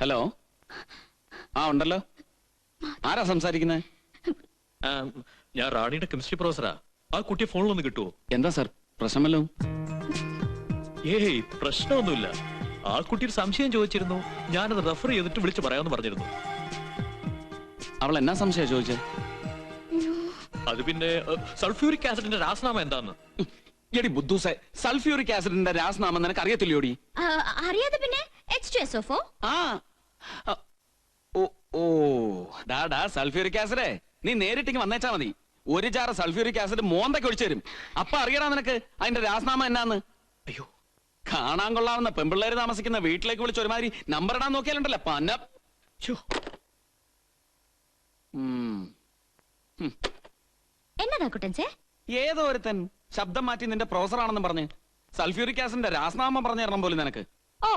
Hello, ആ ഉണ്ടല്ലോ. ആരാ സംസാരിക്കുന്നത്? ഞാൻ റാണിയുടെ കെമിസ്ട്രി പ്രൊഫസറാ. ആ കുട്ടിയെ ഫോണിലൊന്ന് കിട്ടുമോ? എന്താ സാർ, പ്രശ്നമല്ലോ? ഏയ്, പ്രശ്നമൊന്നുമില്ല. ആ കുട്ടി ഒരു സംശയം ചോദിച്ചിരുന്നു. ഞാനത് റെഫർ ചെയ്തിട്ട് വിളിച്ചു പറയാമെന്ന് പറഞ്ഞിരുന്നു. അവൾ എന്നാ സംശയം ചോദിച്ചേ? അത് പിന്നെ സൾഫ്യൂരിക് ആസിഡിന്റെ രാസനാമം എന്താന്ന്. എടി ബുദ്ധൂസെ, സൾഫ്യൂരിക് ആസിഡിന്റെ രാസനാമം നിനക്ക് അറിയത്തില്ലയോടി? അറിയാതെ പിന്നെ H2SO4. ആ ഓ ഓ ഡാ സൾഫ്യൂരിക് ആസിഡേ, നീ നേരിട്ടിങ്ങ് വന്നേച്ചാ മതി. ഒരു ജാറ് സൾഫ്യൂരിക് ആസിഡ് മോന്തൊക്കെ ഒഴിച്ചു തരും. അപ്പൊ അറിയടാ നിനക്ക് അതിന്റെ രാസനാമം എന്നാന്ന്. അയ്യോ, കാണാൻ കൊള്ളാവുന്ന പെമ്പിള്ളേര് താമസിക്കുന്ന വീട്ടിലേക്ക് വിളിച്ച് ഒരുമാതിരി നമ്പർ ഇടാൻ നോക്കിയാലുണ്ടല്ലോ പന്ന. എന്നതാ കുട്ടൻസേ? ഏതോ ഒരുത്തൻ ശബ്ദം മാറ്റി നിന്റെ പ്രൊഫസർ ആണെന്ന് പറഞ്ഞ് സൾഫ്യൂരിക് ആസിഡിന്റെ രാസനാമം പറഞ്ഞു തരണം പോലും നിനക്ക്. ഓ,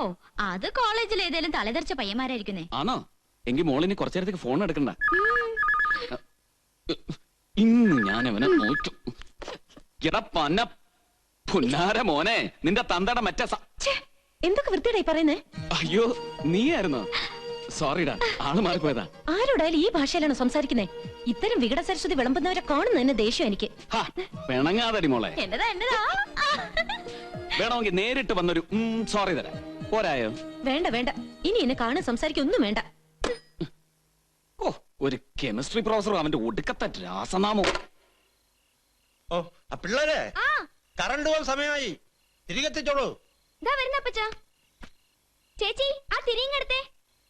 അത് കോളേജിൽ ഏതെങ്കിലും തലതെറിച്ച പയ്യന്മാരായിരിക്കുന്നേ. ആണോ? എങ്കിൽ മോളിനി കുറച്ചു നേരത്തേക്ക് ഫോൺ എടുക്കണ്ട. ഇന്ന് ഞാൻ അവനെ നോക്കും. പന്ന പുന്നാര മോനെ, നിന്റെ തന്തയുടെ മറ്റേ എന്തൊക്കെ വൃത്തിയായി പറയുന്നേ? അയ്യോ, നീയായിരുന്നോ? സോറിടാ, ആള് മാറിപ്പോയതാ. ആരോടായാലും ഈ ഭാഷയിലാണ് സംസാരിക്കുന്നേ. ഇത്തരം വികട സരസ്വതി വിളമ്പുന്നവരെ കാണുന്നതിന് ദേഷ്യം എനിക്ക്. പിണങ്ങാതടി മോളെ. എന്നതാ എന്നതാ? വേണമെങ്കിൽ നേരിട്ട് വന്നൊരു സോറി തരാം. പോരായോ? വേണ്ട വേണ്ട, ഇനി എന്നെ കാണാൻ സംസാരിക്കൊന്നും വേണ്ട. ഓ, ഒരു കെമിസ്ട്രി പ്രൊഫസറും അവന്റെ ഒടുക്കത്തെ രാസനാമവും. ഓ, പിള്ളേരെ, കറണ്ട് പോകാൻ സമയമായി. തിരികെ എത്തിച്ചോളൂ. ചേച്ചി, ആ തിരിങ്ങെടുത്തേ.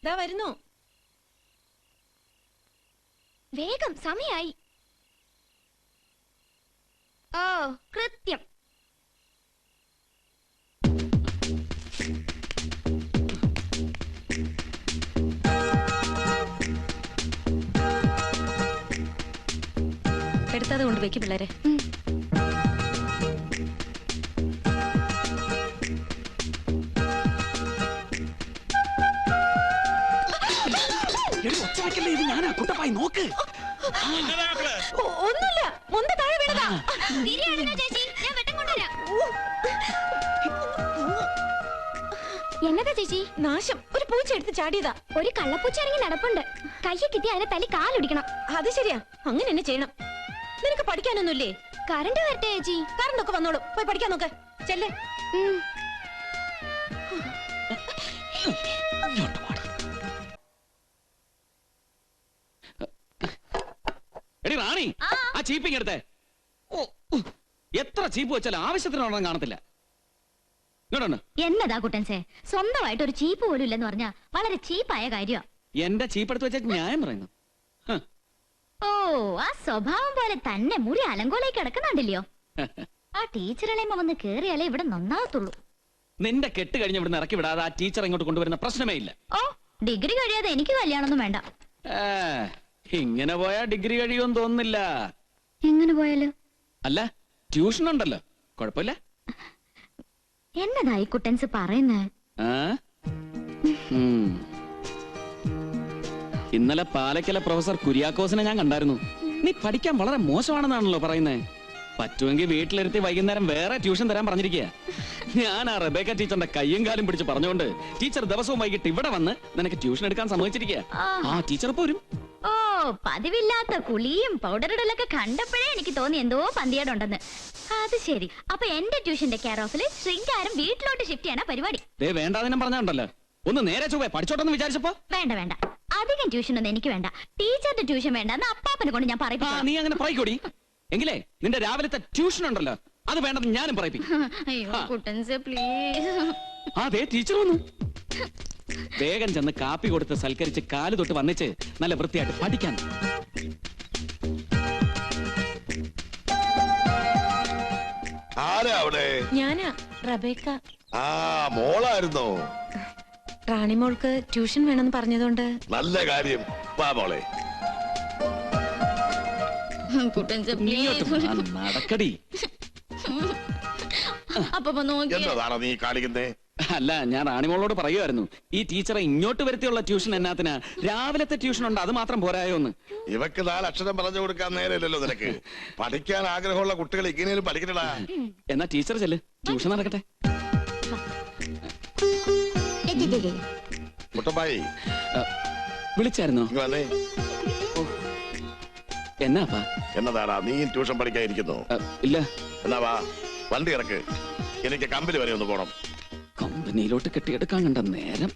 ദാ വരുന്നു. വേഗം, സമയായി. ഓ, കൃത്യം. എടുത്താതെ കൊണ്ട് വെക്ക് പിള്ളേരെ. നോക്ക്. ഒന്നുമില്ല, മുന്ത താഴെ വീണതാ. എന്നതാ ചേച്ചി? നാശം, ഒരു പൂച്ച എടുത്ത് ചാടിയതാ. ഒരു കള്ളപ്പൂച്ച ഇറങ്ങി നടപ്പുണ്ട്. കയ്യെ കിട്ടി അതിനെ തല്ലി കാലൊടിക്കണം. അത് ശരിയാ, അങ്ങനെ എന്നെ ചെയ്യണം. നിനക്ക് പഠിക്കാനൊന്നുമില്ലേ? കറണ്ട് വരട്ടെ ചേച്ചി. കറണ്ടൊക്കെ വന്നോളൂ, പോയി പഠിക്കാൻ നോക്ക്. ചെല്ലേ. എടി റാണി, ആ ചീപ്പിങ് എടുത്തേ. എത്ര ചീപ്പ് വെച്ചാലും ആവശ്യത്തിനൊന്നും കാണത്തില്ല. എന്നതാ കുട്ടൻസേ, സ്വന്തമായിട്ട് ഒരു ചീപ്പ് പോലും ഇല്ലെന്ന് പറഞ്ഞാ വളരെ ചീപ്പായ കാര്യമാ. എന്റെ ചീപ്പ് എടുത്ത് വെച്ചാൽ ന്യായം പറയുന്നു. ഓ, ആ സ്വഭാവം പോലെ തന്നെ മുറി അലങ്കോലേക്ക് കിടക്കുന്നുണ്ടല്ലോ. ആ ടീച്ചറിലേമ്മ വന്ന് കേറിയാലേ ഇവിടെ നന്നാവത്തുള്ളൂ. നിന്റെ കെട്ട് കഴിഞ്ഞ് ഇവിടുന്ന് ഇറക്കി വിടാതെ ആ ടീച്ചർ ഇങ്ങോട്ട് കൊണ്ടുവരുന്ന പ്രശ്നമേ ഇല്ല. ഓ, ഡിഗ്രി കഴിയാതെ എനിക്ക് കല്യാണമൊന്നും വേണ്ട. ഇങ്ങനെ പോയാ ഡിഗ്രി കഴിയുമെന്ന് തോന്നുന്നില്ല. എങ്ങനെ പോയാല്? അല്ല, ട്യൂഷൻ ഉണ്ടല്ലോ, കുഴപ്പമില്ല. എന്നതായി കുട്ടൻസ് പറയുന്നേ? ഇന്നലെ പാലക്കല പ്രൊഫസർ കുര്യാക്കോസിനെ ഞാൻ കണ്ടായിരുന്നു. നീ പഠിക്കാൻ വളരെ മോശമാണെന്നാണല്ലോ പറയുന്നേ. പറ്റുമെങ്കിൽ വീട്ടിലിരുത്തി വൈകുന്നേരം വേറെ ട്യൂഷൻ തരാൻ പറഞ്ഞിരിക്കുക. ഞാൻ ആ റബേക്ക ടീച്ചറിന്റെ കയ്യും കാലും പിടിച്ച് പറഞ്ഞുകൊണ്ട് ടീച്ചർ ദിവസവും വൈകിട്ട് ഇവിടെ വന്ന് നിനക്ക് ട്യൂഷൻ എടുക്കാൻ സമ്മതിച്ചിരിക്കുക. ആ ടീച്ചർ പോരും. ഓ, പതിവില്ലാത്ത കുളിയും പൗഡറിടലൊക്കെ കണ്ടപ്പോഴേ എനിക്ക് തോന്നി എന്തോ പന്തിയേടുണ്ടെന്ന്. അത് ശരി, അപ്പൊ എന്റെ ട്യൂഷന്റെ കെയർ ഓഫില് ശൃംഗാരം വീട്ടിലോട്ട് ഷിഫ്റ്റ് ചെയ്യാനാ പരിപാടി. വേണ്ടാതിനും പറഞ്ഞുണ്ടല്ലോ, ഒന്ന് നേരെ ചൊവ്വേ പഠിച്ചോട്ടെന്ന് വിചാരിച്ചപ്പോ. വേണ്ട വേണ്ട, അധികം ട്യൂഷൻ ഒന്നും എനിക്ക് വേണ്ട. ടീച്ചറുടെ ട്യൂഷൻ വേണ്ടെന്ന് അപ്പാപ്പനെ കൊണ്ട് ഞാൻ പറയിപ്പിക്കാം. നീ അങ്ങനെ പറയിക്കോടി. എങ്കിലേ നിന്റെ രാവിലത്തെ ട്യൂഷൻ ഉണ്ടല്ലോ, അത് വേണ്ടെന്ന് ഞാനും പറയിപ്പിക്കും. അയ്യോ കുട്ടൻസ് പ്ലീസ്. അതെ, ടീച്ചർ വന്നു. വേഗം ചെന്ന് കാപ്പി കൊടുത്ത് സൽക്കരിച്ച് കാല് തൊട്ട് വന്നിച്ച് നല്ല വൃത്തിയായിട്ട് പഠിക്കാൻ. ആരാ അവിടെ? ഞാനാ, റബേക്ക. ആ, മോളായിരുന്നോ? റാണിമോൾക്ക് ട്യൂഷൻ വേണമെന്ന് പറഞ്ഞതുകൊണ്ട്. നല്ല കാര്യം, വാ മോളെ. നടക്കടി. എന്നതാണോ നീ കാണിക്കുന്നേ? അല്ല, ഞാൻ റാണിമോളോട് പറയുമായിരുന്നു, ഈ ടീച്ചറെ ഇങ്ങോട്ട് വരുത്തിയുള്ള ട്യൂഷൻ എന്നാത്തിനാ? രാവിലത്തെ ട്യൂഷൻ ഉണ്ട്, അത് മാത്രം പോരായോ എന്ന്. ഇവക്ക് 4 അക്ഷരം പറഞ്ഞു കൊടുക്കാൻ നേരമില്ലല്ലോ നിനക്ക്. പഠിക്കാൻ ആഗ്രഹമുള്ള കുട്ടികൾ ഇങ്ങനെയും പഠിക്കണടാ. എന്നാ ടീച്ചർ ചെല്ല്, ട്യൂഷൻ നടക്കട്ടെ. കുട്ടപ്പായി വിളിച്ചായിരുന്നോ? ഇങ്ങ് വന്നേ. എന്നാപ്പാ? എന്നതാടാ നീയും ട്യൂഷൻ പഠിക്കാതിരിക്കുന്നു? ഇല്ല. എന്നാ വാ, വണ്ടി ഇറക്ക്. എനിക്ക് കമ്പനി വരെ ഒന്ന് പോണം. കമ്പനിയിലോട്ട് കെട്ടിയെടുക്കാൻ കണ്ട നേരം.